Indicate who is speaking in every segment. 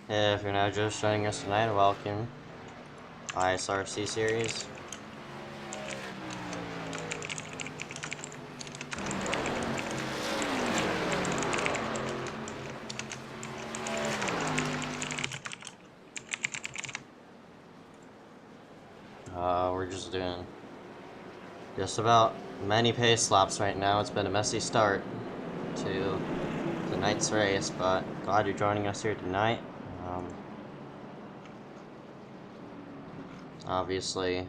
Speaker 1: If you're now just joining us tonight, welcome. ISRC series. We're just doing just about many pace laps right now. It's been a messy start to tonight's race, but glad you're joining us here tonight. Obviously,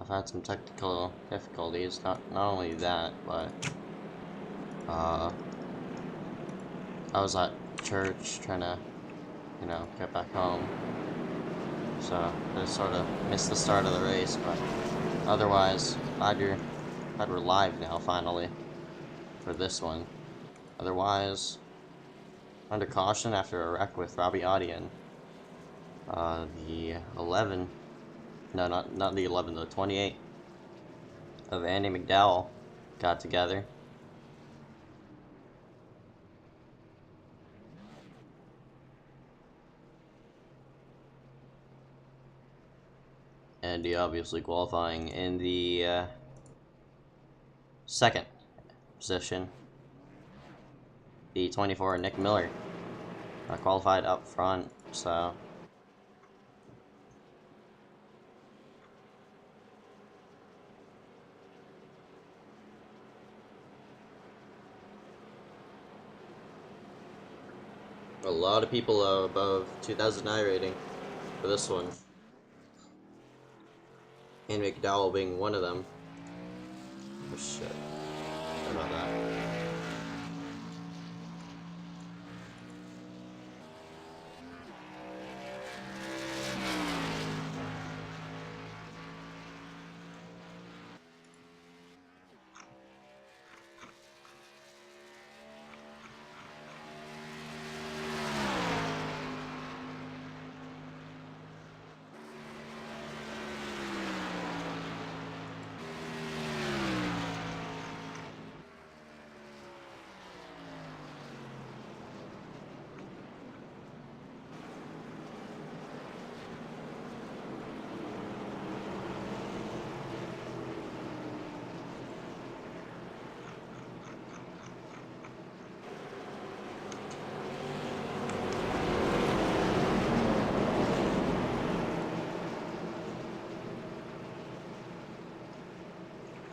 Speaker 1: I've had some technical difficulties. Not only that, but I was at church trying to, get back home. So I sort of missed the start of the race, but otherwise, glad we're live now finally for this one. Otherwise, under caution after a wreck with Robbie Audion. The 11, no, not the 11, the 28 of Andy McDowell got together. Andy obviously qualifying in the second position. The 24, Nick Miller, qualified up front, so a lot of people are above 2009 rating for this one. And McDowell being one of them. Oh shit. Sorry about that.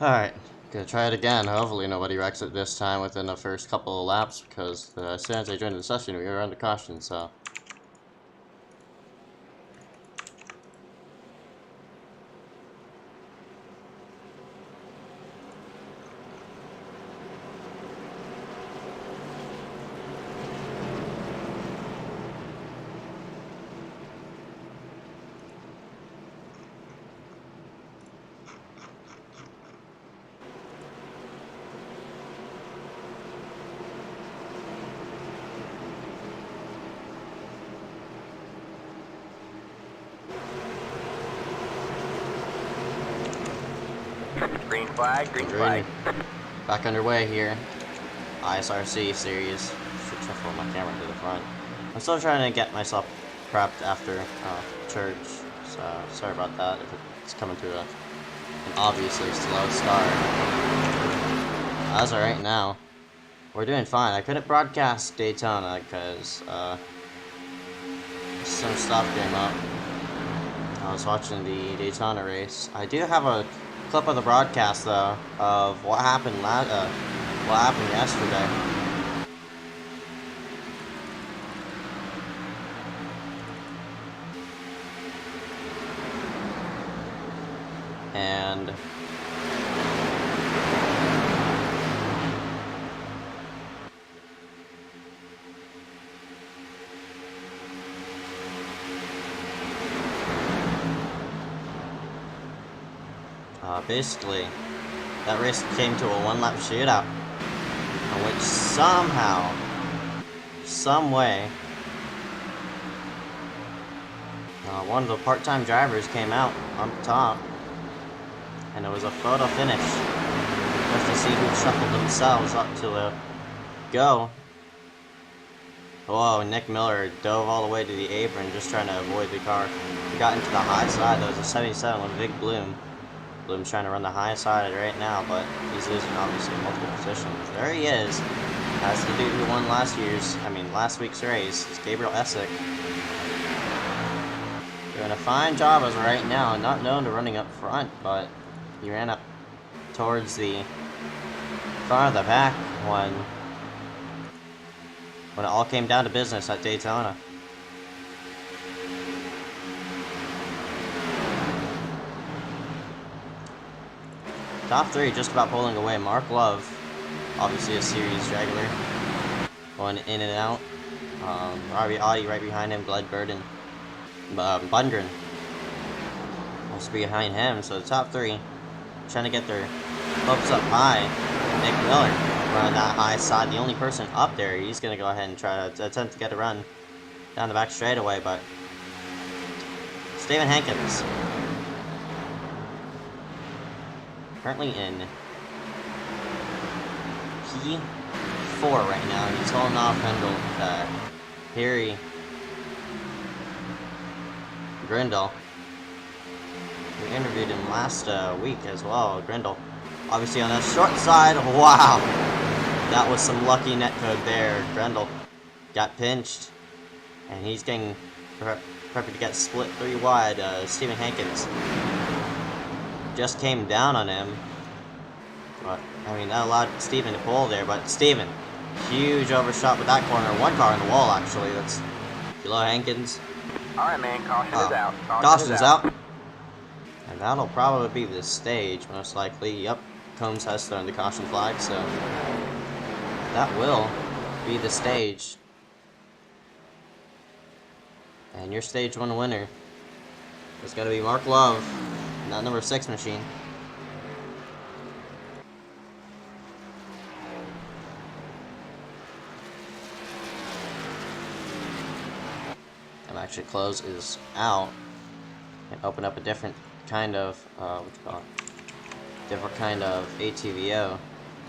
Speaker 1: Alright, gonna try it again. Hopefully nobody wrecks it this time within the first couple of laps, because as soon as I joined the session we were under caution, so.
Speaker 2: Green flag, green flag.
Speaker 1: Back underway here. ISRC series. Should shuffle my camera to the front. I'm still trying to get myself prepped after church, so sorry about that if it's coming to an obviously slow start. As of right now, we're doing fine. I couldn't broadcast Daytona because some stuff came up. I was watching the Daytona race. I do have a clip of the broadcast though of what happened yesterday. And basically, that race came to a one-lap shootout, in which somehow, some way, one of the part-time drivers came out on top, and it was a photo finish, just to see who shuffled themselves up to the go. Whoa, Nick Miller dove all the way to the apron just trying to avoid the car. He got into the high side. That was a 77 with Big Bloom. Bloom's trying to run the high side right now, but he's losing obviously multiple positions. There he is. That's the dude who won last week's race. It's Gabriel Essick. Doing a fine job as of right now, not known to running up front, but he ran up towards the front of the pack when it all came down to business at Daytona. Top 3 just about pulling away. Mark Love, obviously a series regular, going in and out. Robbie Audi right behind him. Gled Burden, Bundgren also behind him. So the top 3 trying to get their hopes up high. Nick Miller running that high side. The only person up there. He's going to go ahead and try to attempt to get a run down the back straightaway, but Stephen Hankins currently in P4 right now. He's holding off Harry Grindle. We interviewed him last week as well. Grindle, obviously on that short side. Wow, that was some lucky netcode there. Grindle got pinched, and he's getting prepped to get split 3 wide. Stephen Hankins just came down on him, but that allowed Steven to pull there. But Steven, huge overshot with that corner. 1 car on the wall actually. That's below Hankins.
Speaker 2: Alright, man, caution is out.
Speaker 1: Caution's out. And that'll probably be the stage, most likely. Yep, Combs has thrown the caution flag, so that will be the stage. And your stage 1 winner is going to be Mark Love, that number 6 machine. Actually, close is out and open up a different kind of different kind of ATVO,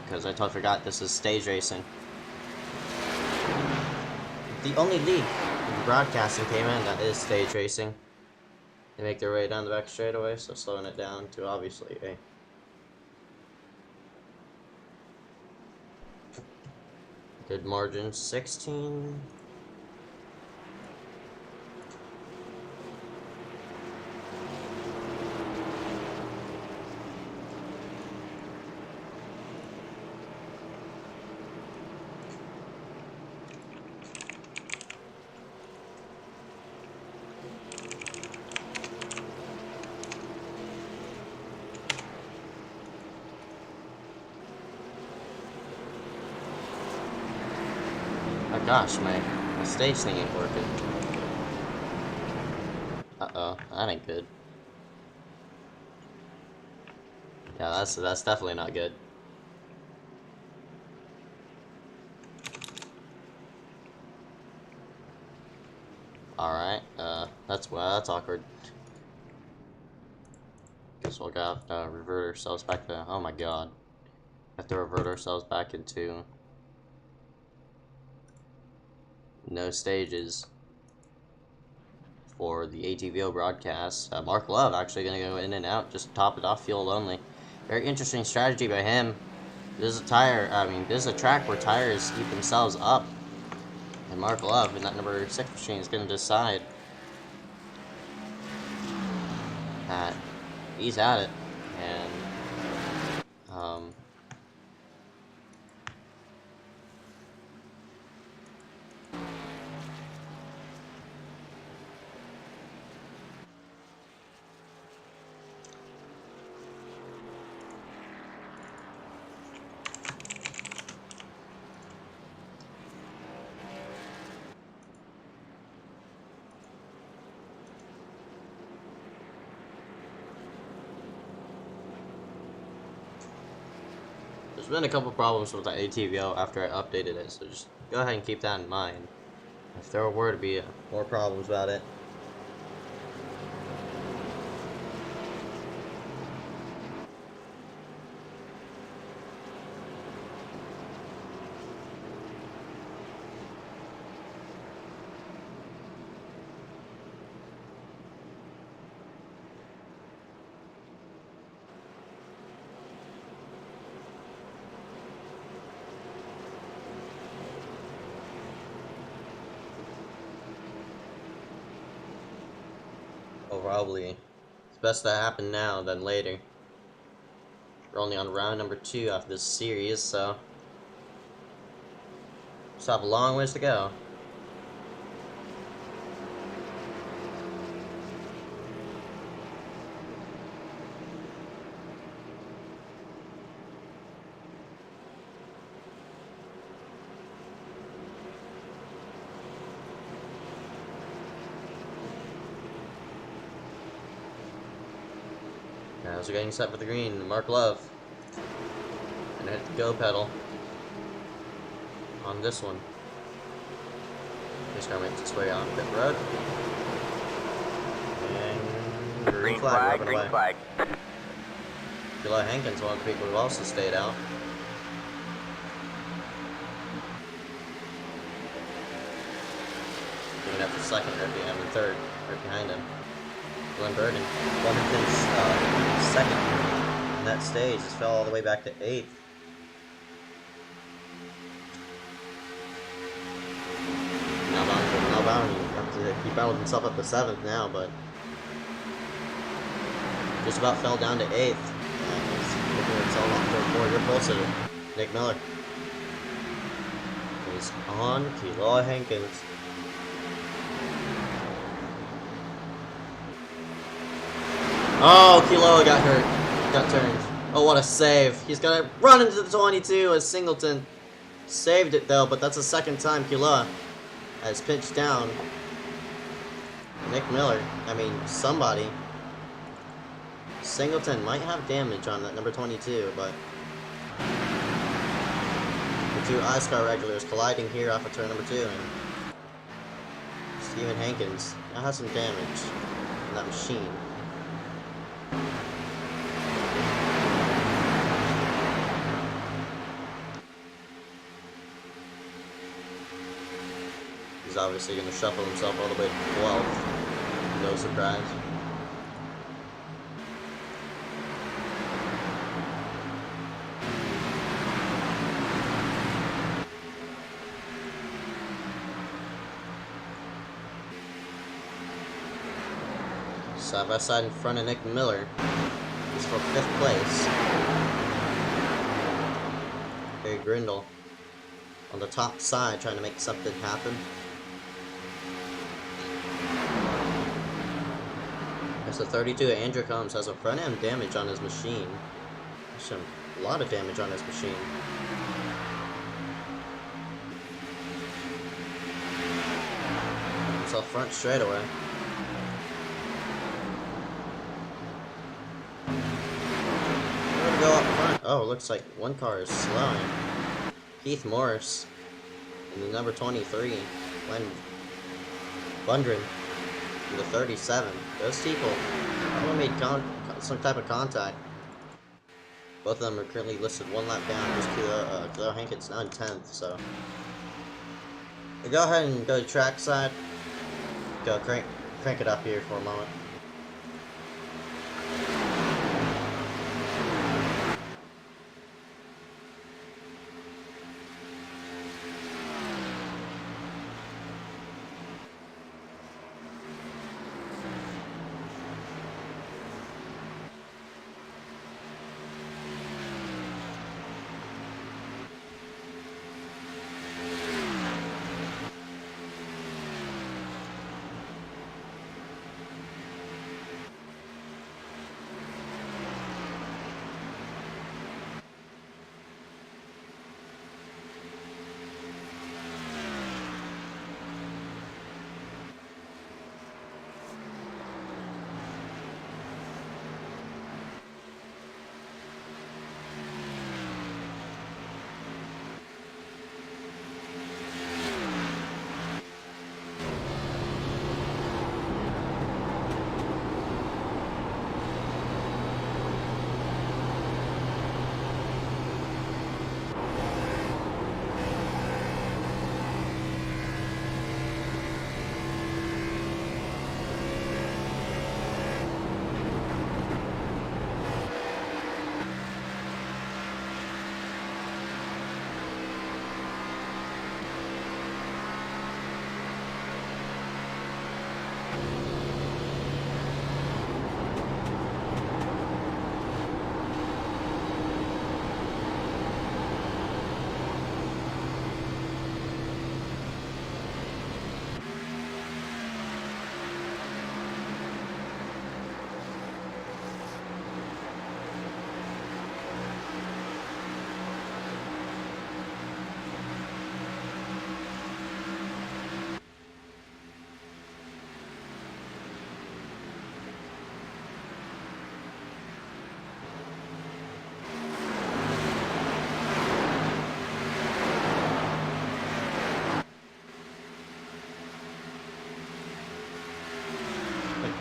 Speaker 1: because I totally forgot this is stage racing. The only league in broadcasting came in that is stage racing. They make their way down the back straightaway, so slowing it down to obviously a good margin, 16. Oh gosh, my stage thing ain't working. Uh-oh, that ain't good. Yeah, that's definitely not good. Alright, that's awkward. Guess we'll have to revert ourselves back to, oh my god. Have to revert ourselves back into no stages for the ATVO broadcast. Mark Love actually going to go in and out, just top it off, field only. Very interesting strategy by him. This is a track where tires keep themselves up, and Mark Love in that number 6 machine is going to decide that he's at it, and there's been a couple problems with the ATVO after I updated it, so just go ahead and keep that in mind. If there were to be more problems about it. Probably. It's best to happen now than later. We're only on round number 2 of this series, so still have a long ways to go. As we're getting set for the green, Mark Love. And hit the go pedal on this one. Just gonna make its way on pit road. And green flag,
Speaker 2: green flag.
Speaker 1: Eli Hankins, one of the people who also stayed out. Giving up for second right behind him, third right behind him. Glenn Burden, Wilmington's second in that stage, just fell all the way back to 8th. Now bound, he battled himself up to 7th now, but just about fell down to 8th. And he's looking himself off to 4-year pole sitter, Nick Miller. He's on Keeloa Hankins. Oh, Keeloa got hurt. Got turned. Oh, what a save. He's gonna run into the 22 as Singleton saved it, though, but that's the second time Keeloa has pinched down Nick Miller. I mean, somebody. Singleton might have damage on that number 22, but the two ISRC regulars colliding here off of turn number 2, and Stephen Hankins now has some damage on that machine. He's obviously going to shuffle himself all the way to 12th. No surprise. Side by side in front of Nick Miller. He's for 5th place. Harry Grindle on the top side trying to make something happen. As the 32, Andrew Combs has a front end damage on his machine. There's a lot of damage on his machine. Himself front straightaway. Go up front. Oh, looks like one car is slowing. Keith Morris in the number 23. Glenn Bundren in the 37. Those people probably made some type of contact. Both of them are currently listed one lap down. There's Keeloa Hankins now in 10th, so we'll go ahead and go to track side. Go crank it up here for a moment.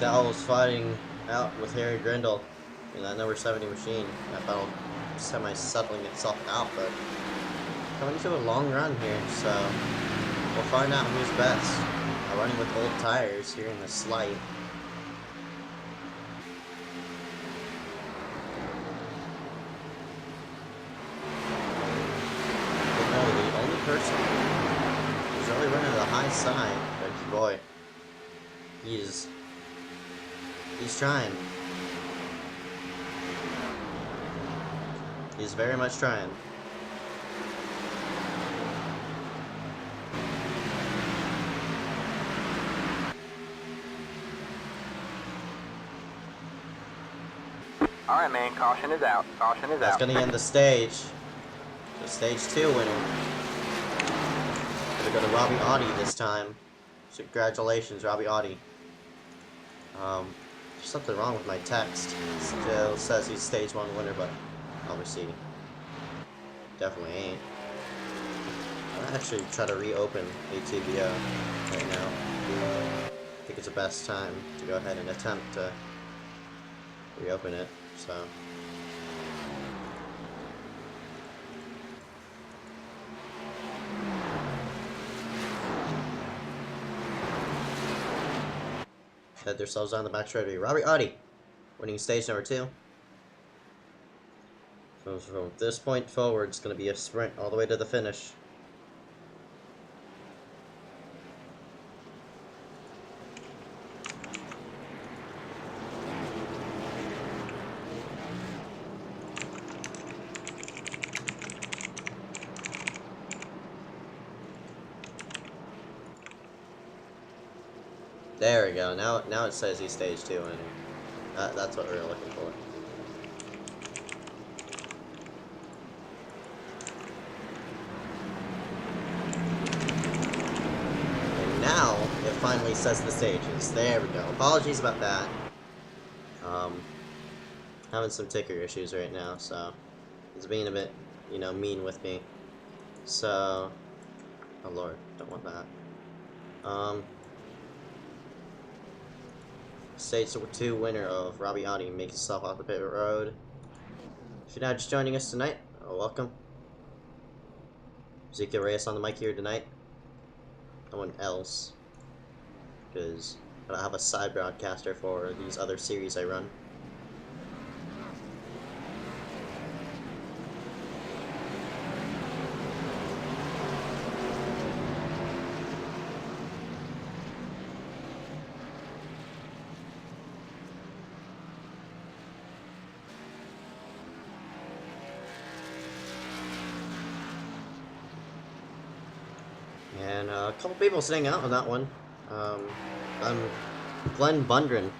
Speaker 1: Dal was fighting out with Harry Grindle in that number 70 machine. That battle semi-settling itself out, but coming to a long run here, so we'll find out who's best. Running with old tires here in the slight. But no, the only person who's really running to the high side, but boy, he's trying. He's very much trying.
Speaker 2: Alright, man, caution is out. Caution is out.
Speaker 1: That's gonna end the stage. The stage 2 winner. Gonna go to Robbie Audi this time. So congratulations, Robbie Audi. There's something wrong with my text. It still says he's stage 1 winner, but obviously definitely ain't. I'll actually try to reopen ATVO right now. I think it's the best time to go ahead and attempt to reopen it, so. Head themselves down the back straightaway. Robbie Audi winning stage number 2. So from this point forward, it's going to be a sprint all the way to the finish. There we go. Now it says he's stage 2 winning. That's what we were looking for. And now it finally says the stages. There we go. Apologies about that. Having some ticker issues right now, so it's being a bit, you know, mean with me. So, oh lord, don't want that. Stage 2 winner of Robbie Audi makes himself off the pit road. If you're now just joining us tonight, welcome. Ezekiel Reyes on the mic here tonight. No one else, because I don't have a side broadcaster for these other series I run. And a couple people sitting out on that one. Glenn Bundren.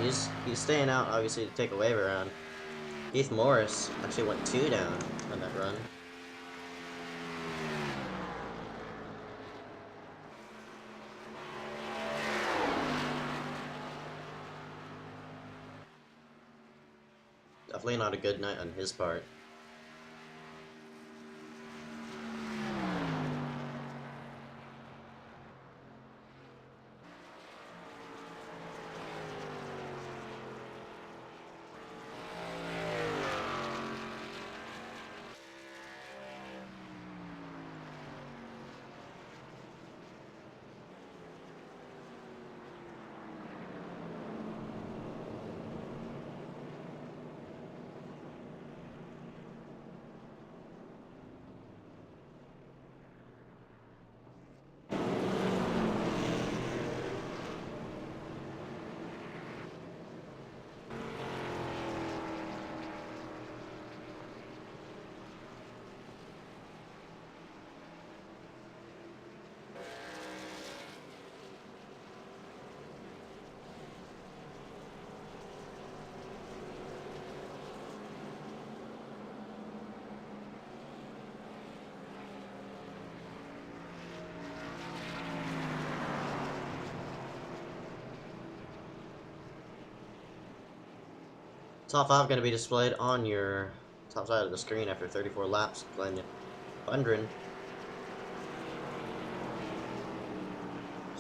Speaker 1: He's staying out, obviously, to take a wave around. Keith Morris actually went 2 down on that run. Definitely not a good night on his part. Top 5 going to be displayed on your top side of the screen after 34 laps. Glenn Bundren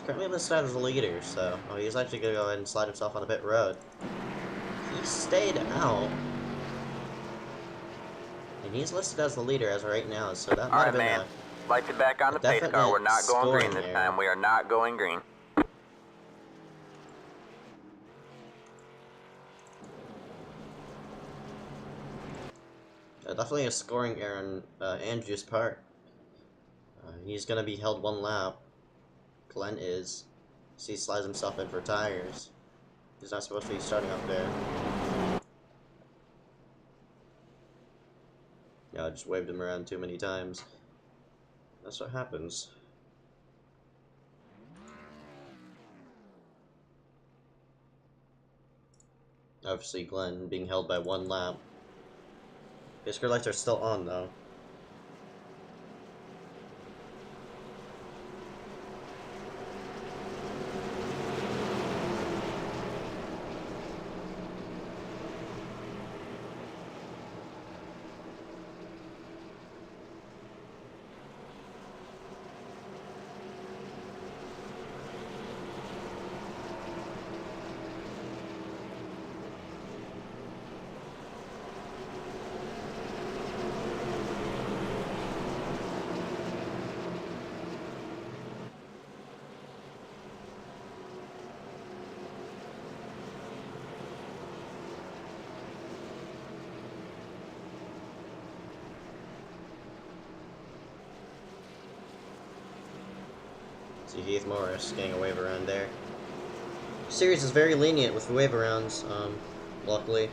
Speaker 1: currently listed as the leader, so he's actually gonna go ahead and slide himself on the pit road. He stayed out, and he's listed as the leader as of right now, so that might have been
Speaker 2: man. Lights are back on
Speaker 1: a
Speaker 2: the pace car. We're
Speaker 1: definite
Speaker 2: not going green
Speaker 1: scoring
Speaker 2: this
Speaker 1: error.
Speaker 2: time. We are not going green.
Speaker 1: Definitely a scoring error on Andrew's part. He's gonna be held one lap. Glenn is. So he slides himself in for tires. He's not supposed to be starting up there. Yeah, I just waved him around too many times. That's what happens. Obviously, Glenn being held by one lap. His skirt lights are still on, though. See Heath Morris getting a wave around there. Series is very lenient with the wave arounds, luckily.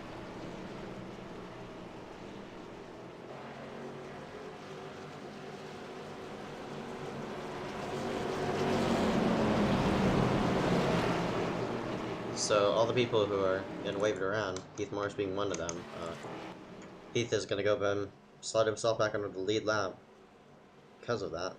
Speaker 1: So all the people who are getting waved around, Heath Morris being one of them, Heath is gonna go and slide himself back under the lead lap because of that.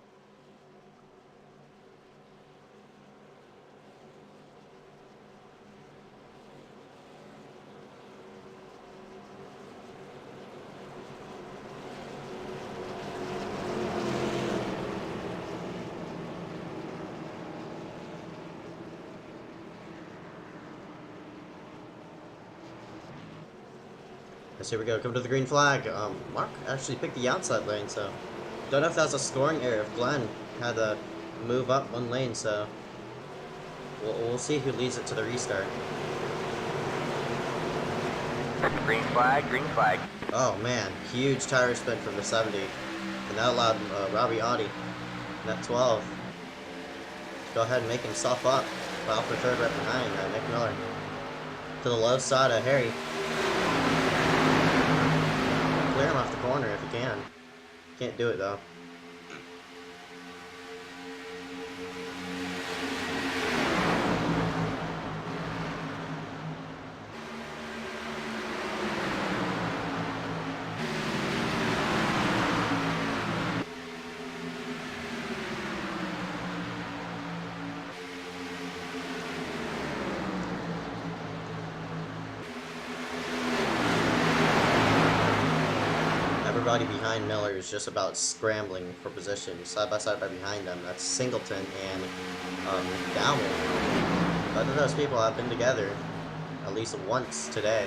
Speaker 1: Yes, here we go. Come to the green flag. Mark actually picked the outside lane, so don't know if that's a scoring error. If Glenn had to move up one lane, so we'll see who leads it to the restart.
Speaker 2: Green flag, green flag.
Speaker 1: Oh man, huge tire spin from the 70, and that allowed Robbie Audi, net 12, to go ahead and make himself up. Off for third right behind Nick Miller. To the low side of Harry. Clear him off the corner if you can. Can't do it though. Everybody behind Miller is just about scrambling for position, side by side right behind them. That's Singleton and Dowell. Both of those people have been together at least once today.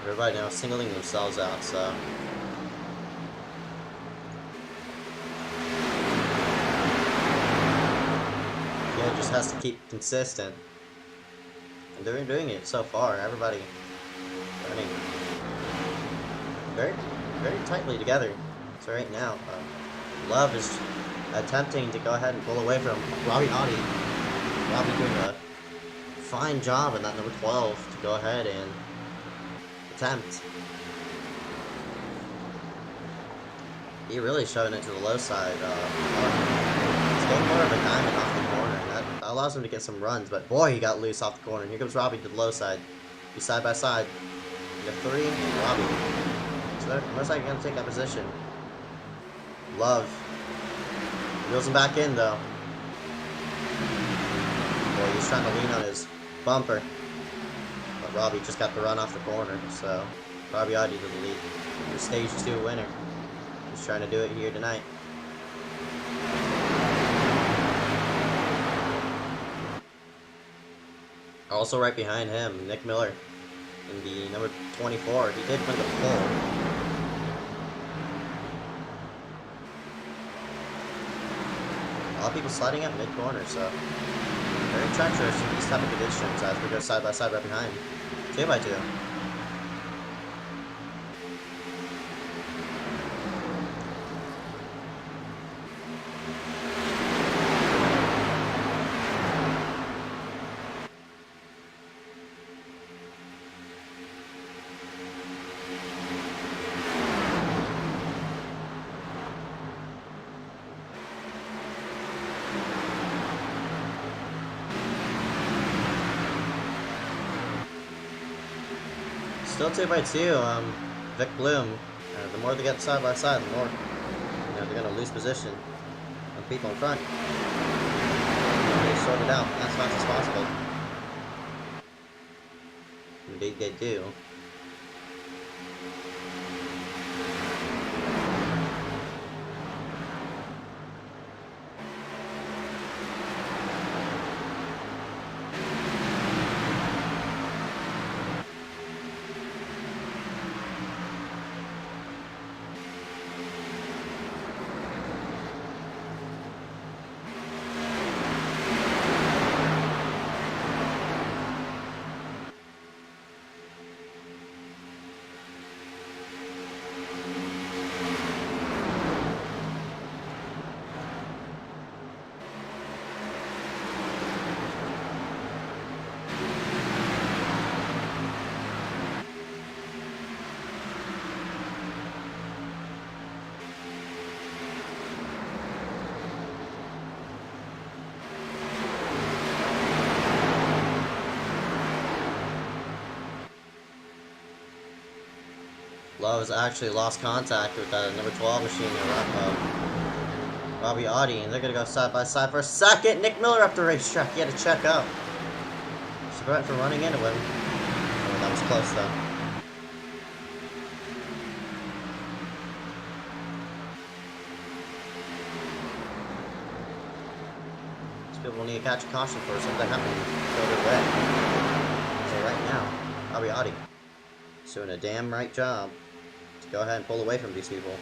Speaker 1: Everybody now singling themselves out, so yeah, just has to keep consistent. And they're doing it so far. Everybody running very, very tightly together. So right now, Love is attempting to go ahead and pull away from Robbie Audi. Robbie doing a fine job in that number 12 to go ahead and attempt. He really shoving it to the low side. He's getting more of a diamond off the corner, and that allows him to get some runs, but boy, he got loose off the corner. Here comes Robbie to the low side. He's side by side. You got 3, and Robbie. So they're most likely going to take that position. Love. Wheels him back in, though. Boy, he's trying to lean on his bumper. But Robbie just got the run off the corner, so Robbie Audi to the lead. Your stage 2 winner. He's trying to do it here tonight. Also right behind him, Nick Miller in the number 24. He did win the pole. A lot of people sliding up mid-corner, so very treacherous in these type of conditions as we go side by side right behind. 2 by 2. Still 2 by 2. Vic Bloom. The more they get side by side, the more they're going to lose position on people in front. They sort it out as fast as possible. Indeed, they do. Love has actually lost contact with that number 12 machine there, Robbie Audi, and they're going to go side by side for a second. Nick Miller up the racetrack. He had to check up. So prevent from running into him. Oh, that was close, though. These people will need to catch a caution for something happening to go their way. So right now, Robbie Audi is doing a damn right job. Go ahead and pull away from these people.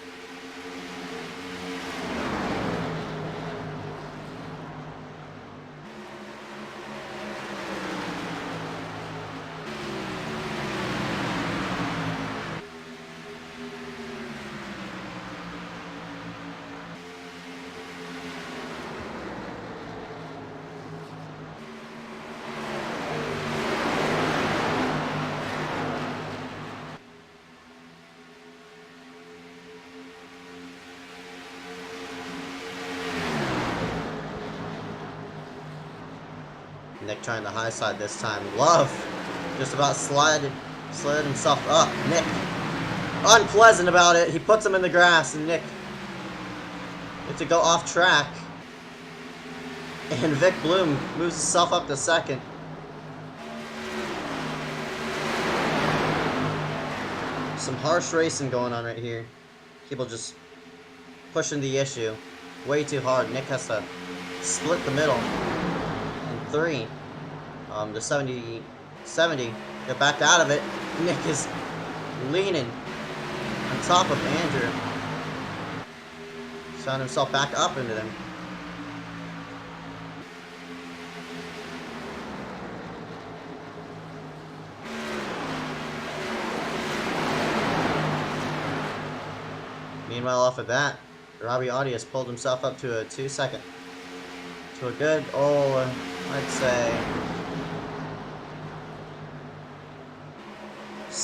Speaker 1: Nick trying the high side this time. Love just about slid himself up. Nick unpleasant about it. He puts him in the grass, and Nick gets to go off track. And Vic Bloom moves himself up to second. Some harsh racing going on right here. People just pushing the issue way too hard. Nick has to split the middle. 3. The 70, get back out of it. Nick is leaning on top of Andrew. Found himself back up into them. Meanwhile, off of that, Robbie Audi has pulled himself up to a 2-second. To a good, I'd say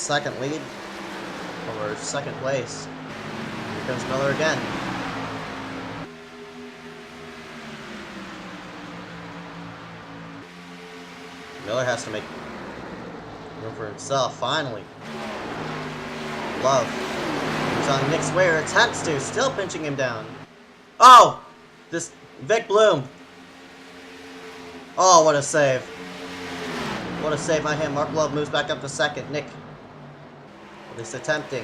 Speaker 1: second lead over second place. Here comes Miller again. Miller has to make room for himself, finally. Love. He's on Nick's way, or attempts to, still pinching him down. Oh! This Vic Bloom. Oh, what a save. What a save by him. Mark Love moves back up to second. Nick, at least attempting.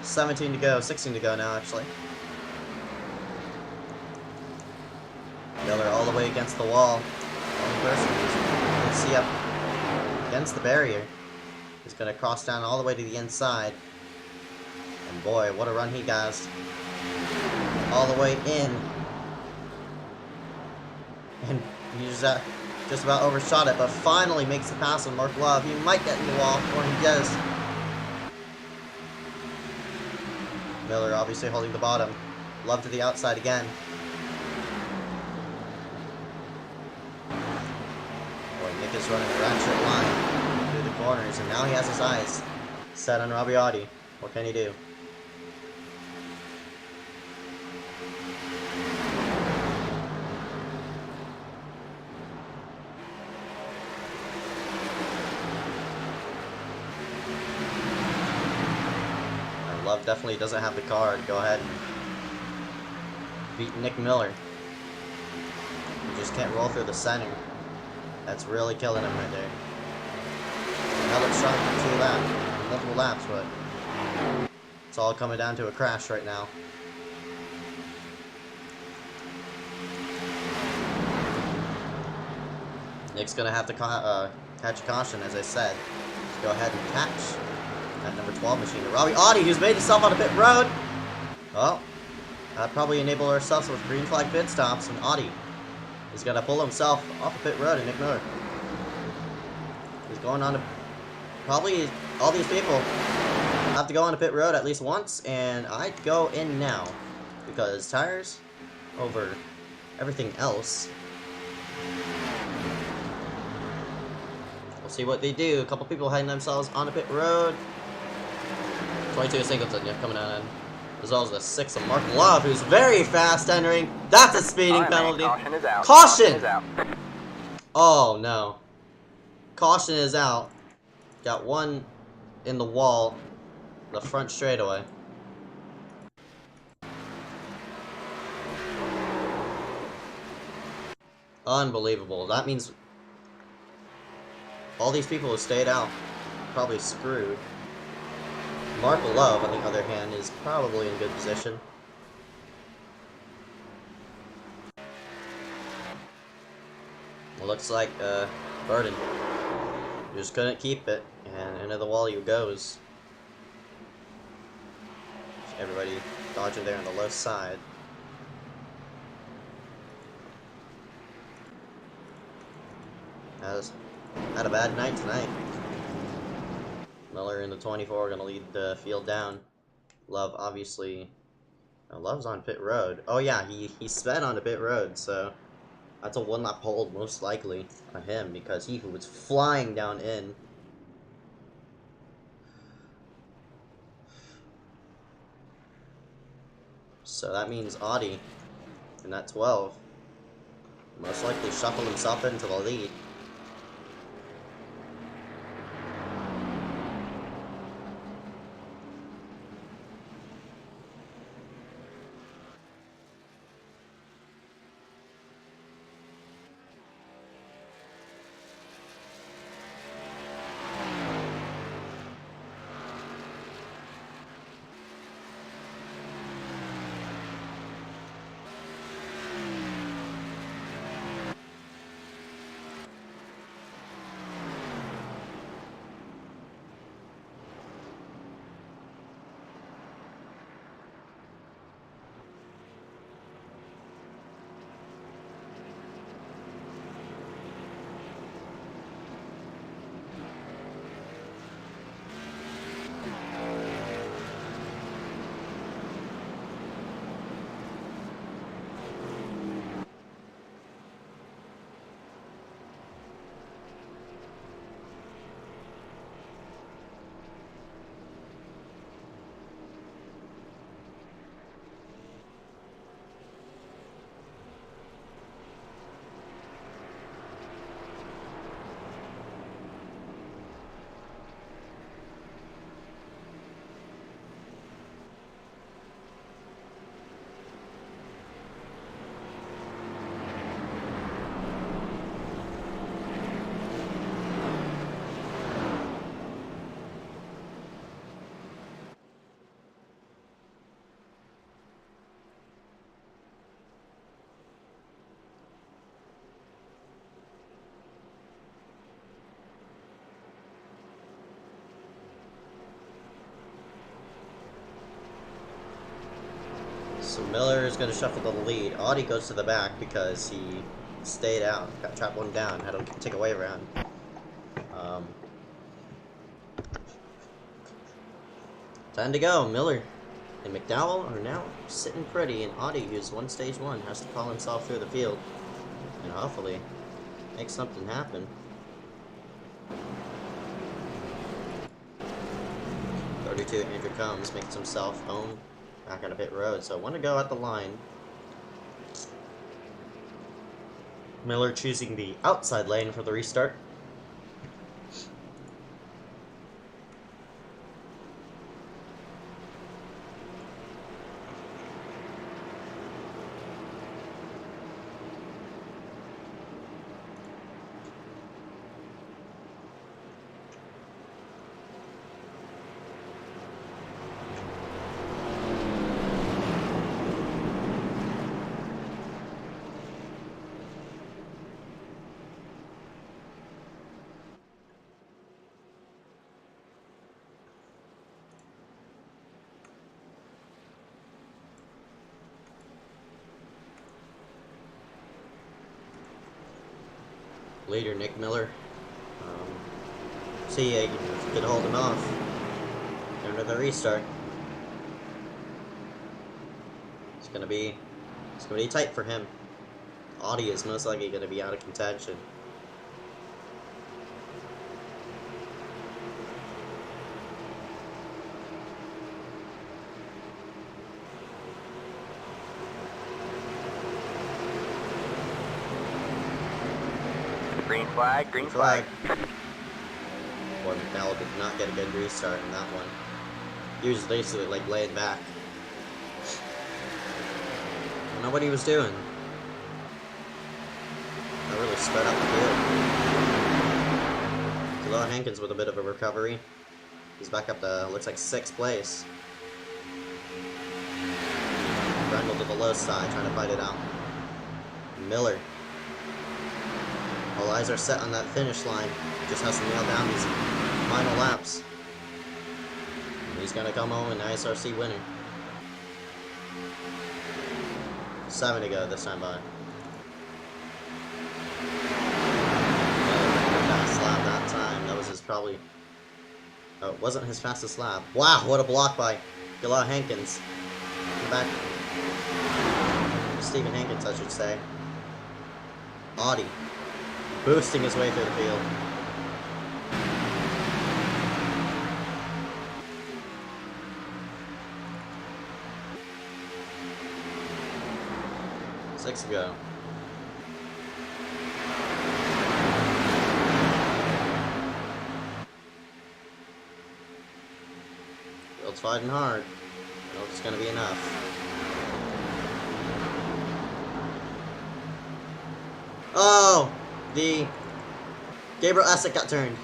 Speaker 1: $17 to go, 16 to go now, actually. Miller all the way against the wall. Only person you can see up against the barrier is going to cross down all the way to the inside. And boy, what a run he has. All the way in. And he's just about overshot it, but finally makes the pass on Mark Love. He might get in the wall, or he does. Miller obviously holding the bottom. Love to the outside again. Boy, Nick is running a ratchet line through the corners, and now he has his eyes set on Robbie Audi. What can he do? Love definitely doesn't have the car to go ahead and beat Nick Miller. He just can't roll through the center. That's really killing him right there. Held it strong for multiple laps, but it's all coming down to a crash right now. Nick's gonna have to catch a caution, as I said. Just go ahead and catch that number 12 machine. Robbie Audi, who's made himself on a pit road. Well, that probably enable ourselves with green flag pit stops, and Audi is gonna pull himself off the pit road, and Nick Miller is going on to probably all these people have to go on the pit road at least once, and I'd go in now because tires over everything else. We'll see what they do. A couple people hiding themselves on the pit road. 22 Singleton, yeah, coming on in. As well as the 6 of Mark Love, who's very fast entering. That's a speeding penalty.
Speaker 2: Caution is out.
Speaker 1: Caution!
Speaker 2: Is out.
Speaker 1: Oh, no. Caution is out. Got one in the wall. The front straightaway. Unbelievable. That means all these people who stayed out probably screwed. Mark Love, on the other hand, is probably in good position. It looks like Burden just couldn't keep it, and into the wall he goes. Everybody dodging there on the left side. Has had a bad night tonight. Miller in the 24 gonna lead the field down. Love obviously. Love's on pit road. Oh yeah, he sped on the pit road, so that's a one-lap hold most likely on him because he was flying down in. So that means Audi in that 12 most likely shuffle himself into the lead. So Miller is going to shuffle the lead. Audi goes to the back because he stayed out. Got trapped one down. Had to take away around. Time to go. Miller and McDowell are now sitting pretty, and Audi, who's won stage 1, has to call himself through the field and hopefully make something happen. 32, Andrew Combs makes himself home back on a pit road, so one to go at the line. Miller choosing the outside lane for the restart. Leader Nick Miller. See, you could hold him off under the restart. It's gonna be tight for him. Audi is most likely gonna be out of contention.
Speaker 2: Green flag, green flag.
Speaker 1: Boy, McDowell did not get a good restart in that one. He was basically like laying back. I don't know what he was doing. That really sped up the field. Khalil Hankins with a bit of a recovery. He's back up to, looks like 6th place. Brendel to the low side, trying to fight it out. Miller. All eyes are set on that finish line. Just has to nail down these final laps. And he's gonna come home an ISRC winner. 7 to go this time by. Fast lap that time. That was his probably. Oh, it wasn't his fastest lap. Wow, what a block by Khalil Hankins. Back. Stephen Hankins, I should say. Audi. Boosting his way through the field. Six to go. Field's fighting hard. I don't know if it's going to be enough. Oh! The Gabriel Essek got turned.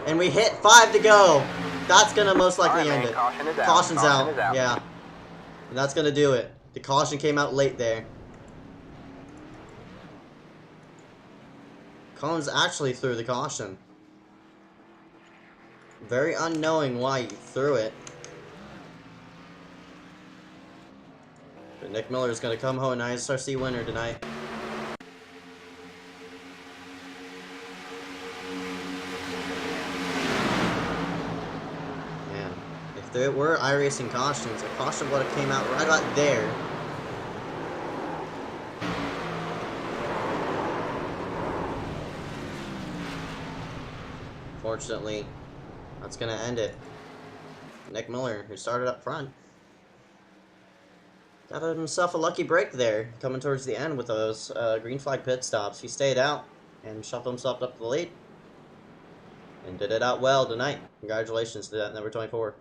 Speaker 1: And we hit 5 to go. That's going to most likely end it. Caution's out. Yeah. And that's going to do it. The caution came out late there. Collins actually threw the caution. Very unknowing why he threw it. But Nick Miller is going to come home an ISRC winner tonight. Man, if there were iRacing cautions, a caution would have came out right about there. Fortunately, that's going to end it. Nick Miller, who started up front, got himself a lucky break there, coming towards the end with those green flag pit stops. He stayed out and shuffled himself up to the lead. And did it out well tonight. Congratulations to that number 24.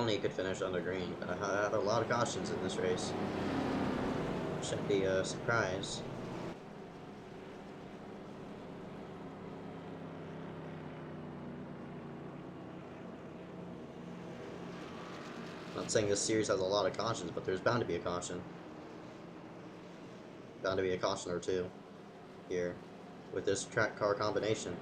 Speaker 1: only he could finish under green, but I had a lot of cautions in this race. Shouldn't be a surprise. Not saying this series has a lot of cautions, but there's bound to be a caution. Bound to be a caution or two here with this track car combination.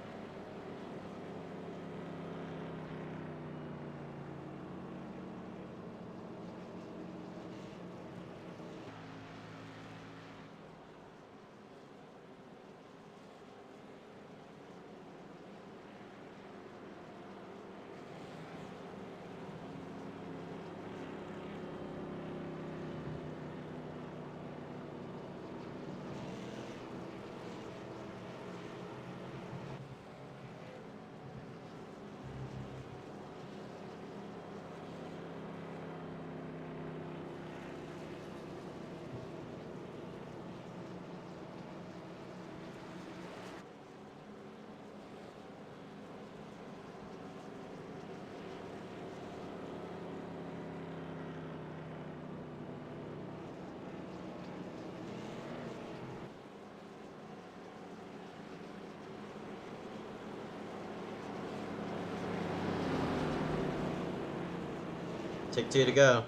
Speaker 1: Take 2 to go.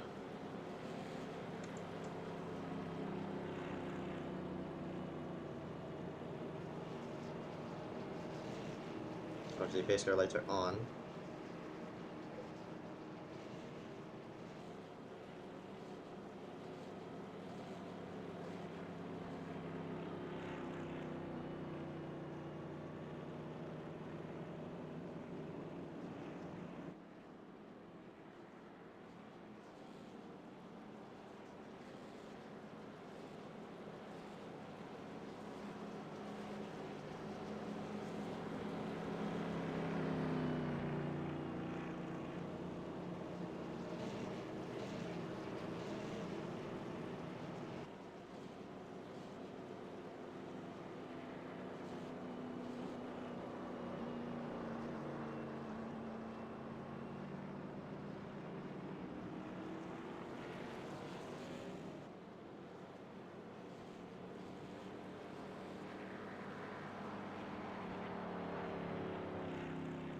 Speaker 1: Obviously, pace car lights are on.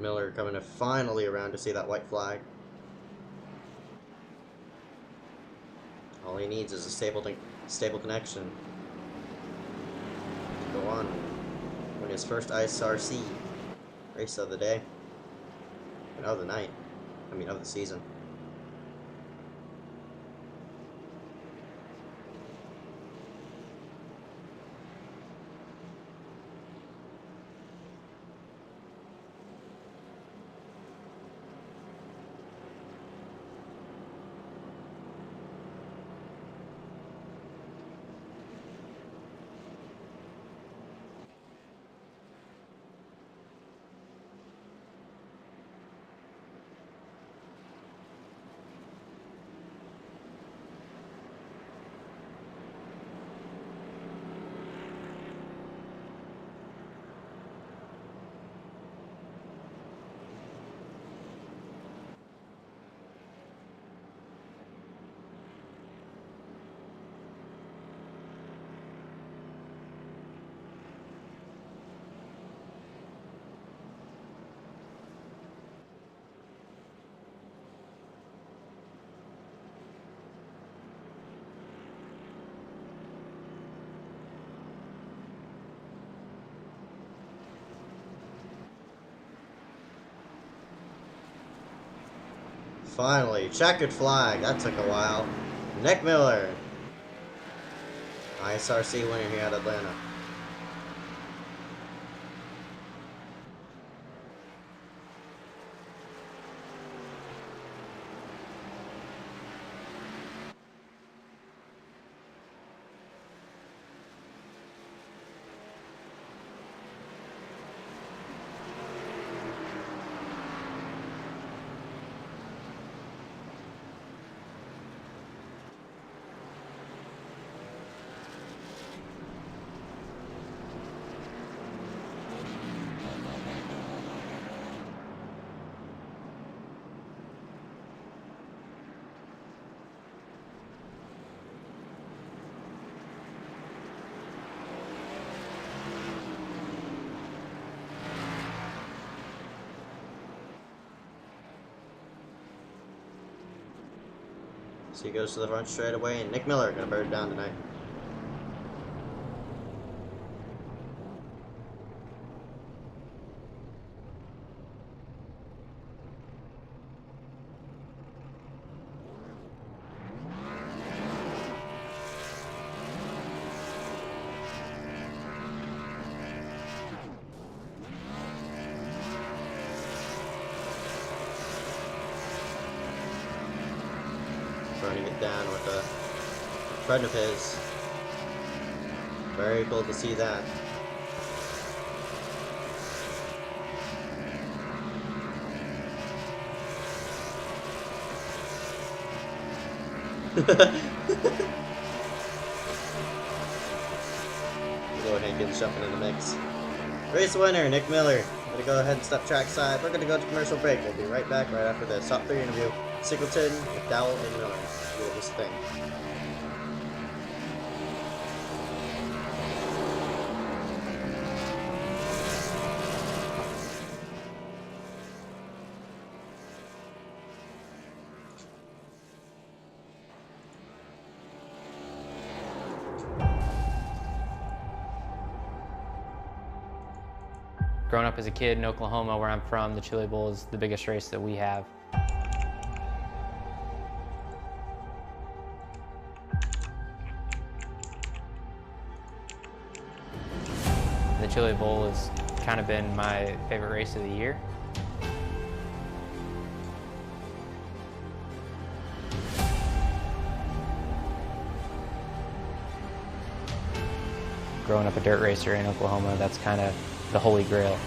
Speaker 1: Miller coming to finally around to see that white flag. All he needs is a stable connection to go on win his first ISRC race of the day and of the night. I mean, of the season. Finally, checkered flag. That took a while. Nick Miller, ISRC winner here at Atlanta. So he goes to the front straight away, and Nick Miller gonna burn it down tonight. Burning it down with a friend of his. Very cool to see that. Go ahead and get jumping in the mix. Race winner, Nick Miller. I'm gonna go ahead and step trackside. We're gonna go to commercial break. We'll be right back right after this top 3 interview. Singleton, McDowell, and Miller. Do this thing.
Speaker 3: Growing up as a kid in Oklahoma, where I'm from, the Chili Bowl is the biggest race that we have. The Chili Bowl has kind of been my favorite race of the year. Growing up a dirt racer in Oklahoma, that's kind of the holy grail.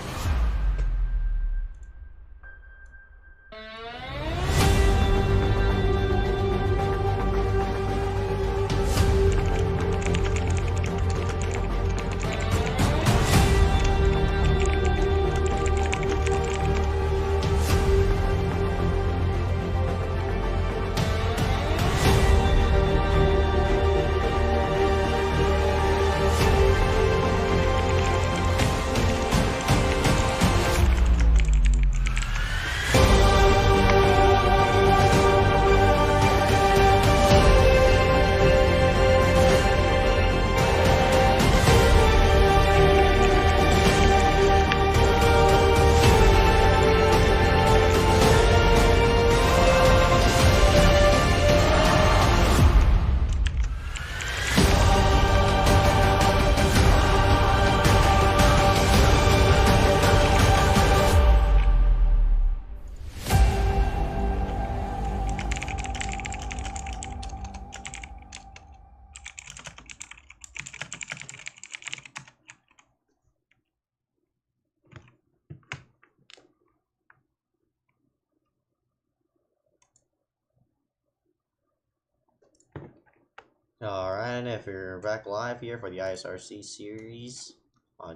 Speaker 3: Alright, and if you're back live here for the ISRC series,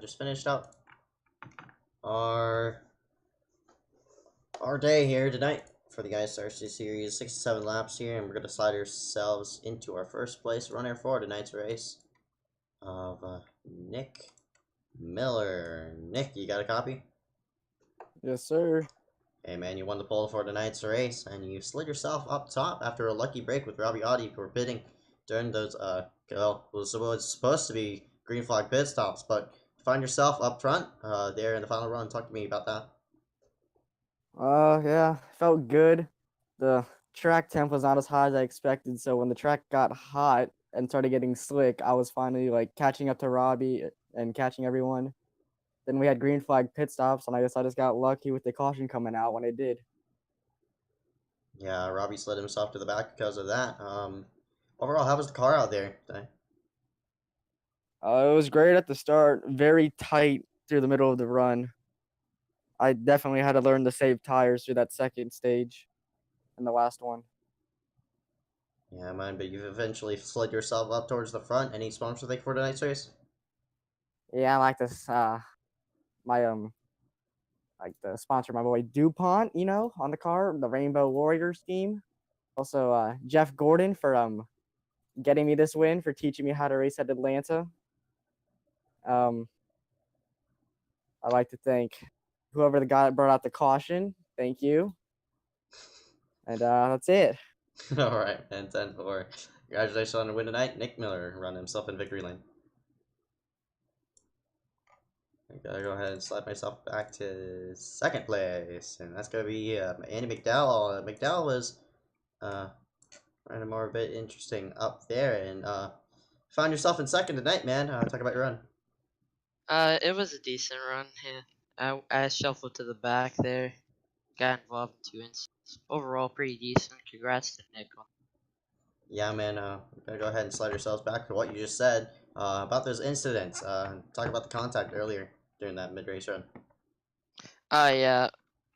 Speaker 3: just finished up our day here tonight for the ISRC series, 67 laps here, and we're going to slide ourselves into our first place runner for tonight's race of Nick Miller. Nick, you got a copy?
Speaker 4: Yes, sir.
Speaker 1: Hey man, you won the pole for tonight's race, and you slid yourself up top after a lucky break with Robbie Audi for pitting during those, well, it was supposed to be green flag pit stops, but find yourself up front there in the final run. Talk to me about that.
Speaker 4: Yeah, felt good. The track temp was not as high as I expected, so when the track got hot and started getting slick, I was finally like catching up to Robbie and catching everyone. Then we had green flag pit stops, and I guess I just got lucky with the caution coming out when it did.
Speaker 1: Yeah, Robbie slid himself to the back because of that. Overall, how was the car out there today?
Speaker 4: It was great at the start, very tight through the middle of the run. I definitely had to learn to save tires through that second stage and the last one.
Speaker 1: Yeah, man, but you've eventually slid yourself up towards the front. Any sponsor thank for tonight's race?
Speaker 4: Yeah, I like this. Like to sponsor my boy DuPont, on the car, the Rainbow Warriors team. Also, Jeff Gordon for getting me this win, for teaching me how to race at Atlanta. I'd like to thank whoever the guy that brought out the caution. Thank you. And that's it.
Speaker 3: Alright, man, 10-4. Congratulations on the win tonight. Nick Miller run himself in victory lane. I gotta go ahead and slide myself back to second place, and that's gonna be Andy McDowell. McDowell was running more a bit interesting up there, and found yourself in second tonight, man. Talk about your run.
Speaker 5: It was a decent run. Yeah, I shuffled to the back there, got involved in 2 incidents. Overall, pretty decent. Congrats to Nick.
Speaker 3: Yeah, man. We gotta go ahead and slide ourselves back to what you just said about those incidents. Talk about the contact earlier during that mid-race run.
Speaker 5: Yeah.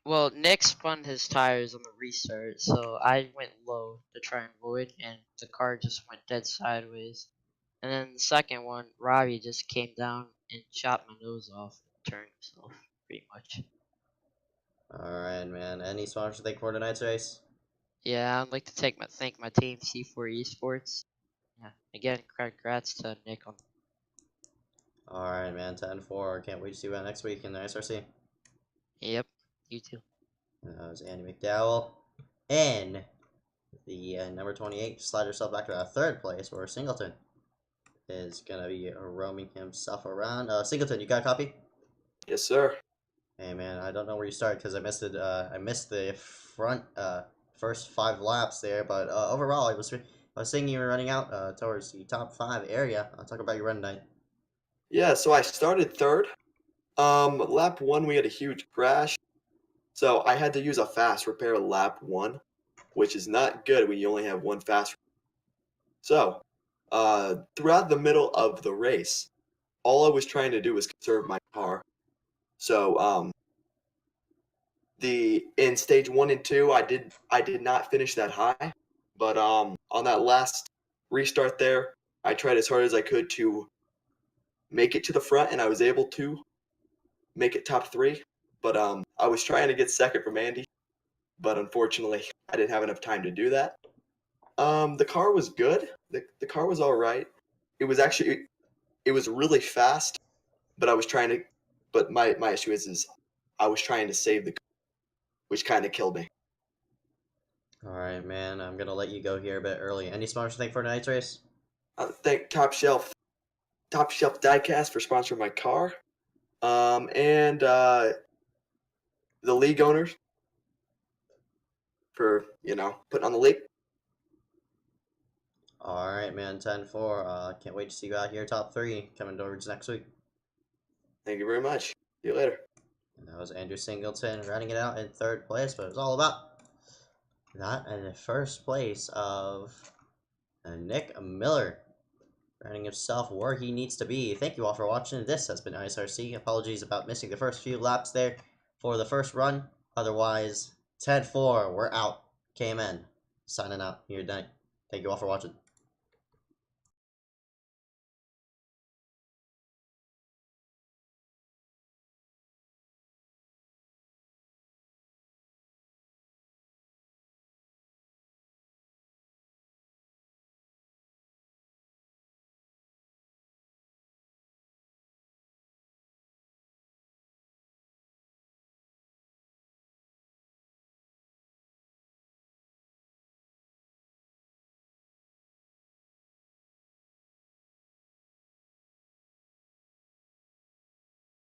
Speaker 5: Well, Nick spun his tires on the restart, so I went low to try and avoid, and the car just went dead sideways. And then the second one, Robbie just came down and chopped my nose off and turned himself, pretty much.
Speaker 3: Alright, man. Any sponsors to thank for tonight's race?
Speaker 5: Yeah, I'd like to thank my team, C4 Esports. Yeah, again, congrats to Nick on.
Speaker 3: Alright, man. 10-4. Can't wait to see you next week in the ISRC.
Speaker 5: Yep, you too.
Speaker 3: That was Andy McDowell. And the number 28 slide herself back to that third place where Singleton is gonna be roaming himself around. Singleton, you got a copy?
Speaker 6: Yes, sir.
Speaker 3: Hey man, I don't know where you started because I missed it. I missed the front first 5 laps there, but overall, I was seeing you were running out towards the top 5 area. I'll talk about your run tonight.
Speaker 6: Yeah, so I started third. Lap 1, we had a huge crash. So I had to use a fast repair lap 1, which is not good when you only have one fast. So, throughout the middle of the race, all I was trying to do was conserve my car. So, in stage 1 and 2, I did not finish that high, but on that last restart there, I tried as hard as I could to make it to the front, and I was able to make it top 3. But I was trying to get second from Andy, but unfortunately, I didn't have enough time to do that. The car was good. The car was all right. It was really fast, but my issue is I was trying to save the car, which kind of killed me.
Speaker 3: Alright, man, I'm gonna let you go here a bit early. Any sponsors to thank for tonight's race?
Speaker 6: Thank Top Shelf Diecast for sponsoring my car, and the league owners for putting on the league.
Speaker 3: Alright, man, 10-4. Can't wait to see you out here top 3 coming towards next week.
Speaker 6: Thank you very much. See you later.
Speaker 3: And that was Andrew Singleton running it out in third place, but it was all about that in the first place of Nick Miller, running himself where he needs to be. Thank you all for watching. This has been ISRC. Apologies about missing the first few laps there for the first run. Otherwise, 10-4, we're out. KMN, signing out here tonight. Thank you all for watching.